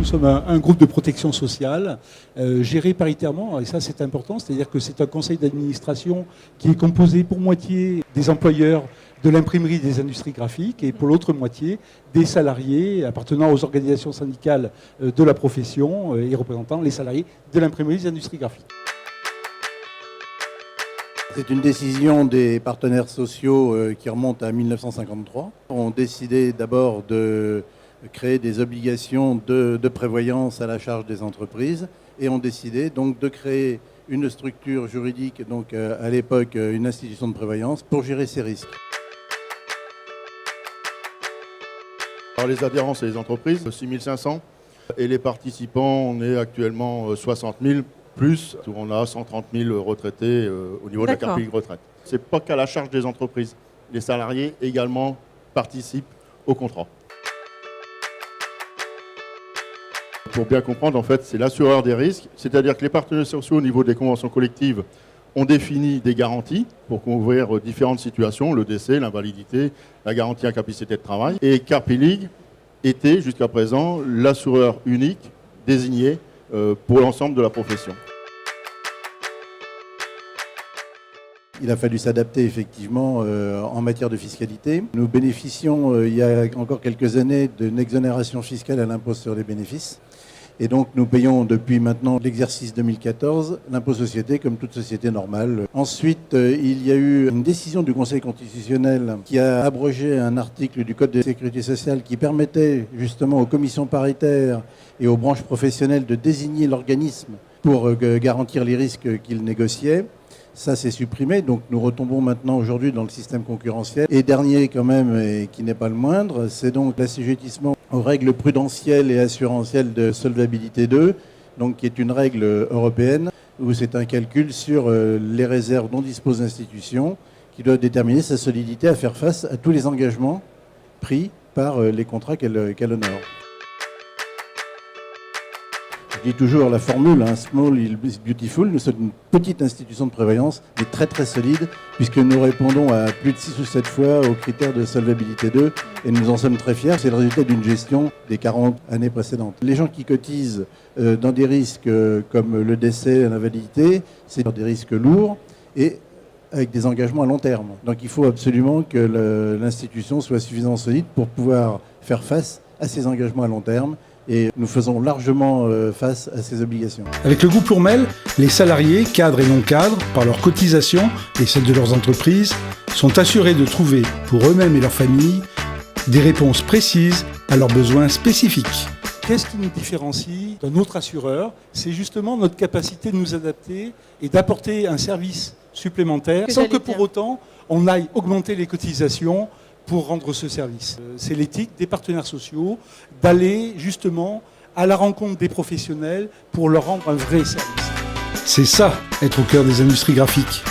sommes un groupe de protection sociale géré paritairement, et ça c'est important, c'est-à-dire que c'est un conseil d'administration qui est composé pour moitié des employeurs de l'imprimerie des industries graphiques et pour l'autre moitié des salariés appartenant aux organisations syndicales de la profession et représentant les salariés de l'imprimerie des industries graphiques. C'est une décision des partenaires sociaux qui remonte à 1953. On décidé d'abord de créer des obligations de prévoyance à la charge des entreprises et ont décidé donc de créer une structure juridique, donc à l'époque une institution de prévoyance, pour gérer ces risques. Alors les adhérents, c'est les entreprises, 6500, et les participants, on est actuellement 60 000. Plus, on a 130 000 retraités au niveau de la carte publique retraite. Ce n'est pas qu'à la charge des entreprises. Les salariés également participent au contrat. Pour bien comprendre, en fait, c'est l'assureur des risques, c'est-à-dire que les partenaires sociaux au niveau des conventions collectives ont défini des garanties pour couvrir différentes situations, le décès, l'invalidité, la garantie incapacité de travail. Et Carpilig était jusqu'à présent l'assureur unique désigné pour l'ensemble de la profession. Il a fallu s'adapter effectivement en matière de fiscalité. Nous bénéficions il y a encore quelques années d'une exonération fiscale à l'impôt sur les bénéfices. Et donc nous payons depuis maintenant l'exercice 2014 l'impôt société comme toute société normale. Ensuite, il y a eu une décision du Conseil constitutionnel qui a abrogé un article du Code de la sécurité sociale qui permettait justement aux commissions paritaires et aux branches professionnelles de désigner l'organisme pour garantir les risques qu'ils négociaient. Ça, c'est supprimé, donc nous retombons maintenant aujourd'hui dans le système concurrentiel. Et dernier quand même, et qui n'est pas le moindre, c'est donc l'assujettissement aux règles prudentielles et assurantielles de solvabilité 2, donc qui est une règle européenne, où c'est un calcul sur les réserves dont dispose l'institution, qui doit déterminer sa solidité à faire face à tous les engagements pris par les contrats qu'elle honore. Je dis toujours la formule, small is beautiful. Nous sommes une petite institution de prévoyance, mais très très solide, puisque nous répondons à plus de 6 ou 7 fois aux critères de solvabilité 2, et nous en sommes très fiers. C'est le résultat d'une gestion des 40 années précédentes. Les gens qui cotisent dans des risques comme le décès, l'invalidité, c'est des risques lourds et avec des engagements à long terme. Donc il faut absolument que l'institution soit suffisamment solide pour pouvoir faire face à ces engagements à long terme. Et nous faisons largement face à ces obligations. Avec le groupe Lourmel, les salariés, cadres et non-cadres, par leurs cotisations et celles de leurs entreprises, sont assurés de trouver, pour eux-mêmes et leurs familles, des réponses précises à leurs besoins spécifiques. Qu'est-ce qui nous différencie d'un autre assureur? C'est justement notre capacité de nous adapter et d'apporter un service supplémentaire sans que pour autant on aille augmenter les cotisations pour rendre ce service. C'est l'éthique des partenaires sociaux d'aller justement à la rencontre des professionnels pour leur rendre un vrai service. C'est ça, être au cœur des industries graphiques.